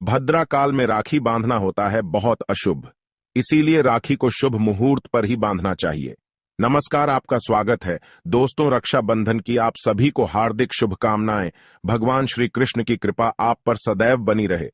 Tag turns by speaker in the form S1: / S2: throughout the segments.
S1: भद्रा काल में राखी बांधना होता है बहुत अशुभ। इसीलिए राखी को शुभ मुहूर्त पर ही बांधना चाहिए। नमस्कार, आपका स्वागत है। दोस्तों, रक्षाबंधन की आप सभी को हार्दिक शुभकामनाएं। भगवान श्री कृष्ण की कृपा आप पर सदैव बनी रहे।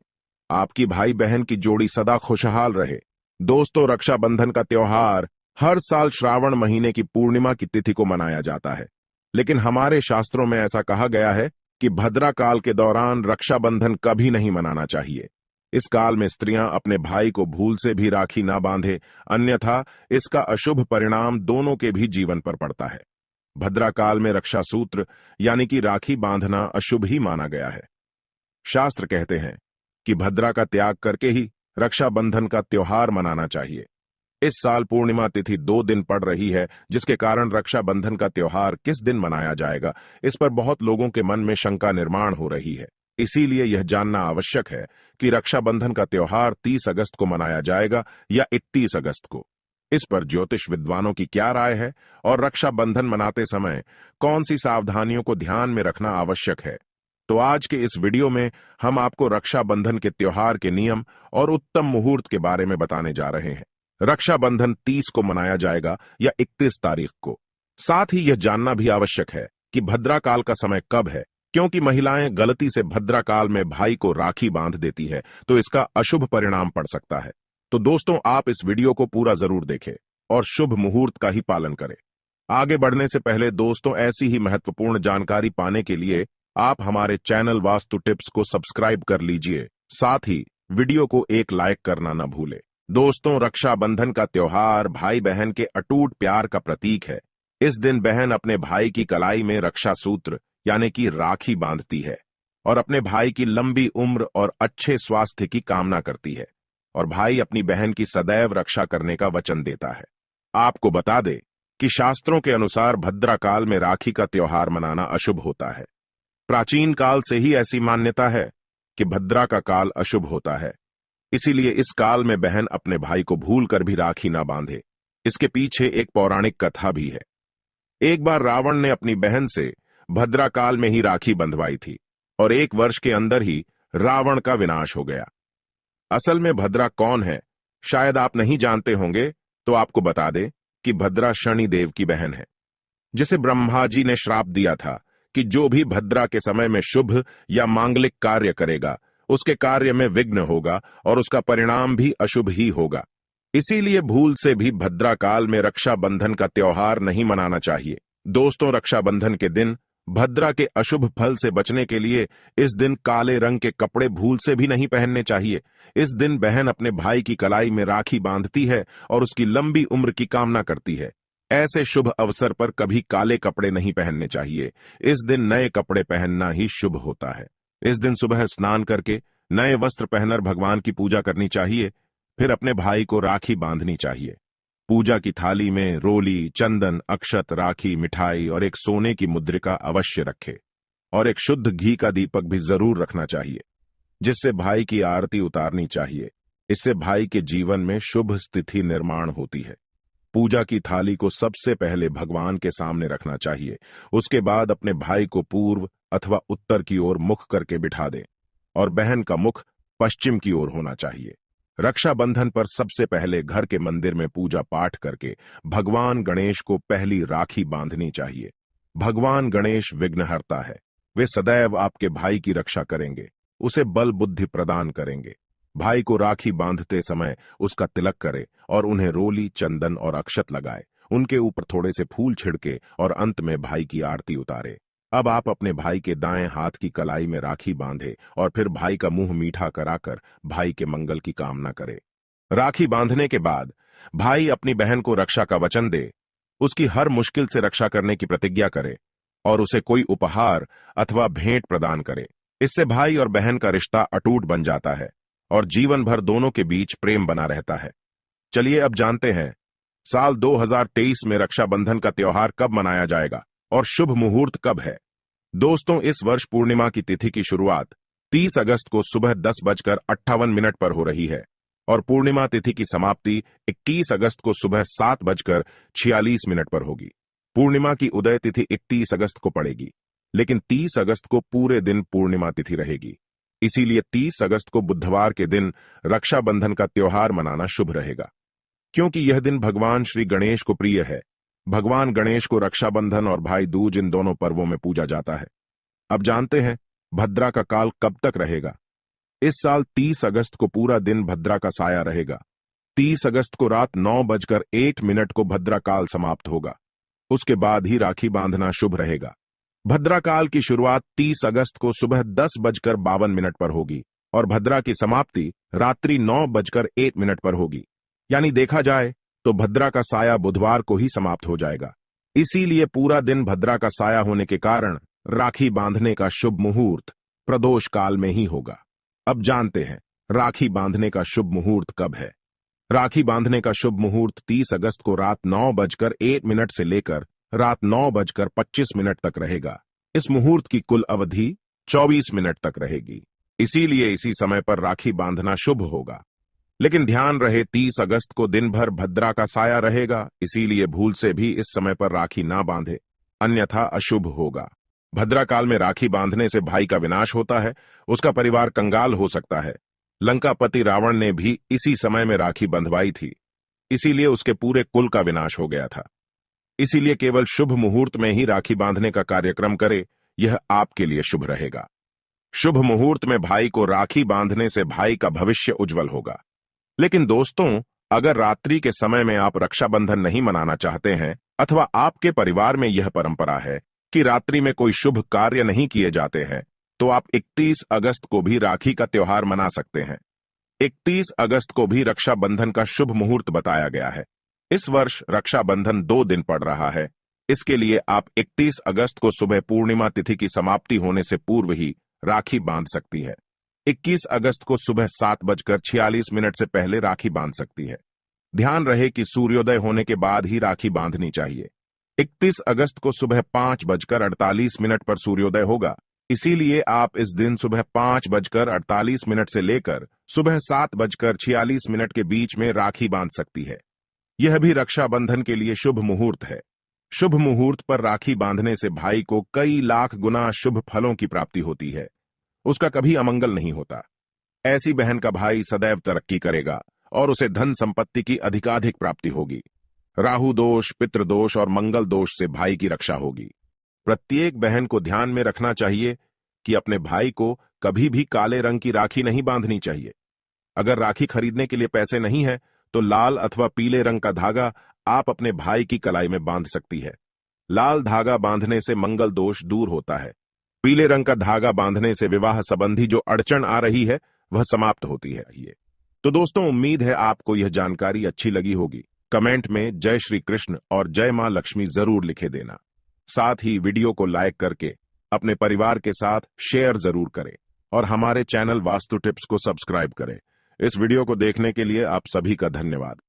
S1: आपकी भाई बहन की जोड़ी सदा खुशहाल रहे। दोस्तों, रक्षाबंधन का त्योहार हर साल श्रावण महीने की पूर्णिमा की तिथि को मनाया जाता है, लेकिन हमारे शास्त्रों में ऐसा कहा गया है कि भद्रा काल के दौरान रक्षाबंधन कभी नहीं मनाना चाहिए। इस काल में स्त्रियां अपने भाई को भूल से भी राखी ना बांधे, अन्यथा इसका अशुभ परिणाम दोनों के भी जीवन पर पड़ता है। भद्रा काल में रक्षा सूत्र यानी कि राखी बांधना अशुभ ही माना गया है। शास्त्र कहते हैं कि भद्रा का त्याग करके ही रक्षाबंधन का त्योहार मनाना चाहिए। इस साल पूर्णिमा तिथि 2 दिन पड़ रही है, जिसके कारण रक्षाबंधन का त्योहार किस दिन मनाया जाएगा, इस पर बहुत लोगों के मन में शंका निर्माण हो रही है। इसीलिए यह जानना आवश्यक है कि रक्षाबंधन का त्योहार 30 अगस्त को मनाया जाएगा या 31 अगस्त को। इस पर ज्योतिष विद्वानों की क्या राय है और रक्षाबंधन मनाते समय कौन सी सावधानियों को ध्यान में रखना आवश्यक है, तो आज के इस वीडियो में हम आपको रक्षाबंधन के त्योहार के नियम और उत्तम मुहूर्त के बारे में बताने जा रहे हैं। रक्षाबंधन 30 को मनाया जाएगा या 31 तारीख को। साथ ही यह जानना भी आवश्यक है कि भद्रा काल का समय कब है, क्योंकि महिलाएं गलती से भद्रा काल में भाई को राखी बांध देती है तो इसका अशुभ परिणाम पड़ सकता है। तो दोस्तों, आप इस वीडियो को पूरा जरूर देखें और शुभ मुहूर्त का ही पालन करें। आगे बढ़ने से पहले दोस्तों, ऐसी ही महत्वपूर्ण जानकारी पाने के लिए आप हमारे चैनल वास्तु टिप्स को सब्सक्राइब कर लीजिए। साथ ही वीडियो को एक लाइक करना न भूलें। दोस्तों, रक्षाबंधन का त्योहार भाई बहन के अटूट प्यार का प्रतीक है। इस दिन बहन अपने भाई की कलाई में रक्षा सूत्र यानी कि राखी बांधती है और अपने भाई की लंबी उम्र और अच्छे स्वास्थ्य की कामना करती है, और भाई अपनी बहन की सदैव रक्षा करने का वचन देता है। आपको बता दें कि शास्त्रों के अनुसार भद्रा काल में राखी का त्योहार मनाना अशुभ होता है। प्राचीन काल से ही ऐसी मान्यता है कि भद्रा का काल अशुभ होता है। इसीलिए इस काल में बहन अपने भाई को भूल कर भी राखी ना बांधे। इसके पीछे एक पौराणिक कथा भी है। एक बार रावण ने अपनी बहन से भद्रा काल में ही राखी बंधवाई थी और 1 वर्ष के अंदर ही रावण का विनाश हो गया। असल में भद्रा कौन है, शायद आप नहीं जानते होंगे, तो आपको बता दें कि भद्रा शनि देव की बहन है, जिसे ब्रह्मा जी ने श्राप दिया था कि जो भी भद्रा के समय में शुभ या मांगलिक कार्य करेगा उसके कार्य में विघ्न होगा और उसका परिणाम भी अशुभ ही होगा। इसीलिए भूल से भी भद्रा काल में रक्षाबंधन का त्योहार नहीं मनाना चाहिए। दोस्तों, रक्षाबंधन के दिन भद्रा के अशुभ फल से बचने के लिए इस दिन काले रंग के कपड़े भूल से भी नहीं पहनने चाहिए। इस दिन बहन अपने भाई की कलाई में राखी बांधती है और उसकी लंबी उम्र की कामना करती है। ऐसे शुभ अवसर पर कभी काले कपड़े नहीं पहनने चाहिए। इस दिन नए कपड़े पहनना ही शुभ होता है। इस दिन सुबह स्नान करके नए वस्त्र पहनकर भगवान की पूजा करनी चाहिए, फिर अपने भाई को राखी बांधनी चाहिए। पूजा की थाली में रोली, चंदन, अक्षत, राखी, मिठाई और एक सोने की मुद्रिका अवश्य रखे और एक शुद्ध घी का दीपक भी जरूर रखना चाहिए, जिससे भाई की आरती उतारनी चाहिए। इससे भाई के जीवन में शुभ स्थिति निर्माण होती है। पूजा की थाली को सबसे पहले भगवान के सामने रखना चाहिए। उसके बाद अपने भाई को पूर्व अथवा उत्तर की ओर मुख करके बिठा दें और बहन का मुख पश्चिम की ओर होना चाहिए। रक्षाबंधन पर सबसे पहले घर के मंदिर में पूजा पाठ करके भगवान गणेश को पहली राखी बांधनी चाहिए। भगवान गणेश विघ्नहर्ता है। वे सदैव आपके भाई की रक्षा करेंगे, उसे बल बुद्धि प्रदान करेंगे। भाई को राखी बांधते समय उसका तिलक करे और उन्हें रोली, चंदन और अक्षत लगाए। उनके ऊपर थोड़े से फूल छिड़के और अंत में भाई की आरती उतारे। अब आप अपने भाई के दाएं हाथ की कलाई में राखी बांधे और फिर भाई का मुंह मीठा कराकर भाई के मंगल की कामना करे। राखी बांधने के बाद भाई अपनी बहन को रक्षा का वचन दे, उसकी हर मुश्किल से रक्षा करने की प्रतिज्ञा करे और उसे कोई उपहार अथवा भेंट प्रदान करे। इससे भाई और बहन का रिश्ता अटूट बन जाता है और जीवन भर दोनों के बीच प्रेम बना रहता है। चलिए अब जानते हैं साल 2023 में रक्षाबंधन का त्योहार कब मनाया जाएगा और शुभ मुहूर्त कब है। दोस्तों, इस वर्ष पूर्णिमा की तिथि की शुरुआत 30 अगस्त को सुबह 10:58 पर हो रही है और पूर्णिमा तिथि की समाप्ति 21 अगस्त को सुबह 7:46 पर होगी। पूर्णिमा की उदय तिथि 31 अगस्त को पड़ेगी, लेकिन 30 अगस्त को पूरे दिन पूर्णिमा तिथि रहेगी। इसीलिए 30 अगस्त को बुधवार के दिन रक्षाबंधन का त्योहार मनाना शुभ रहेगा, क्योंकि यह दिन भगवान श्री गणेश को प्रिय है। भगवान गणेश को रक्षाबंधन और भाई दूज इन दोनों पर्वों में पूजा जाता है। अब जानते हैं भद्रा का काल कब तक रहेगा। इस साल 30 अगस्त को पूरा दिन भद्रा का साया रहेगा। 30 अगस्त को रात 9:01 को भद्रा काल समाप्त होगा। उसके बाद ही राखी बांधना शुभ रहेगा। भद्रा काल की शुरुआत 30 अगस्त को सुबह 10:52 पर होगी और भद्रा की समाप्ति रात्रि 9:01 पर होगी। यानी देखा जाए तो भद्रा का साया बुधवार को ही समाप्त हो जाएगा। इसीलिए पूरा दिन भद्रा का साया होने के कारण राखी बांधने का शुभ मुहूर्त प्रदोष काल में ही होगा। अब जानते हैं राखी बांधने का शुभ मुहूर्त कब है। राखी बांधने का शुभ मुहूर्त 30 अगस्त को रात 9:01 से लेकर रात 9:25 तक रहेगा। इस मुहूर्त की कुल अवधि 24 मिनट तक रहेगी। इसीलिए इसी समय पर राखी बांधना शुभ होगा। लेकिन ध्यान रहे 30 अगस्त को दिन भर भद्रा का साया रहेगा, इसीलिए भूल से भी इस समय पर राखी ना बांधे, अन्यथा अशुभ होगा। भद्रा काल में राखी बांधने से भाई का विनाश होता है, उसका परिवार कंगाल हो सकता है। लंकापति रावण ने भी इसी समय में राखी बंधवाई थी, इसीलिए उसके पूरे कुल का विनाश हो गया था। इसीलिए केवल शुभ मुहूर्त में ही राखी बांधने का कार्यक्रम करे, यह आपके लिए शुभ रहेगा। शुभ मुहूर्त में भाई को राखी बांधने से भाई का भविष्य उज्जवल होगा। लेकिन दोस्तों, अगर रात्रि के समय में आप रक्षाबंधन नहीं मनाना चाहते हैं अथवा आपके परिवार में यह परंपरा है कि रात्रि में कोई शुभ कार्य नहीं किए जाते हैं, तो आप 31 अगस्त को भी राखी का त्योहार मना सकते हैं। 31 अगस्त को भी रक्षाबंधन का शुभ मुहूर्त बताया गया है। इस वर्ष रक्षाबंधन 2 दिन पड़ रहा है। इसके लिए आप 31 अगस्त को सुबह पूर्णिमा तिथि की समाप्ति होने से पूर्व ही राखी बांध सकती है। 21 अगस्त को सुबह 7:46 से पहले राखी बांध सकती है। ध्यान रहे कि सूर्योदय होने के बाद ही राखी बांधनी चाहिए। 31 अगस्त को सुबह 5:48 पर सूर्योदय होगा, इसीलिए आप इस दिन सुबह 5:48 से लेकर सुबह 7:46 के बीच में राखी बांध सकती है। यह भी रक्षाबंधन के लिए शुभ मुहूर्त है। शुभ मुहूर्त पर राखी बांधने से भाई को कई लाख गुना शुभ फलों की प्राप्ति होती है, उसका कभी अमंगल नहीं होता। ऐसी बहन का भाई सदैव तरक्की करेगा और उसे धन संपत्ति की अधिकाधिक प्राप्ति होगी। राहु दोष, पितृ दोष और मंगल दोष से भाई की रक्षा होगी। प्रत्येक बहन को ध्यान में रखना चाहिए कि अपने भाई को कभी भी काले रंग की राखी नहीं बांधनी चाहिए। अगर राखी खरीदने के लिए पैसे नहीं है तो लाल अथवा पीले रंग का धागा आप अपने भाई की कलाई में बांध सकती है। लाल धागा बांधने से मंगल दोष दूर होता है। पीले रंग का धागा बांधने से विवाह संबंधी जो अड़चन आ रही है वह समाप्त होती है। तो दोस्तों, उम्मीद है आपको यह जानकारी अच्छी लगी होगी। कमेंट में जय श्री कृष्ण और जय मां लक्ष्मी जरूर लिखे देना। साथ ही वीडियो को लाइक करके अपने परिवार के साथ शेयर जरूर करें और हमारे चैनल वास्तु टिप्स को सब्सक्राइब करें। इस वीडियो को देखने के लिए आप सभी का धन्यवाद।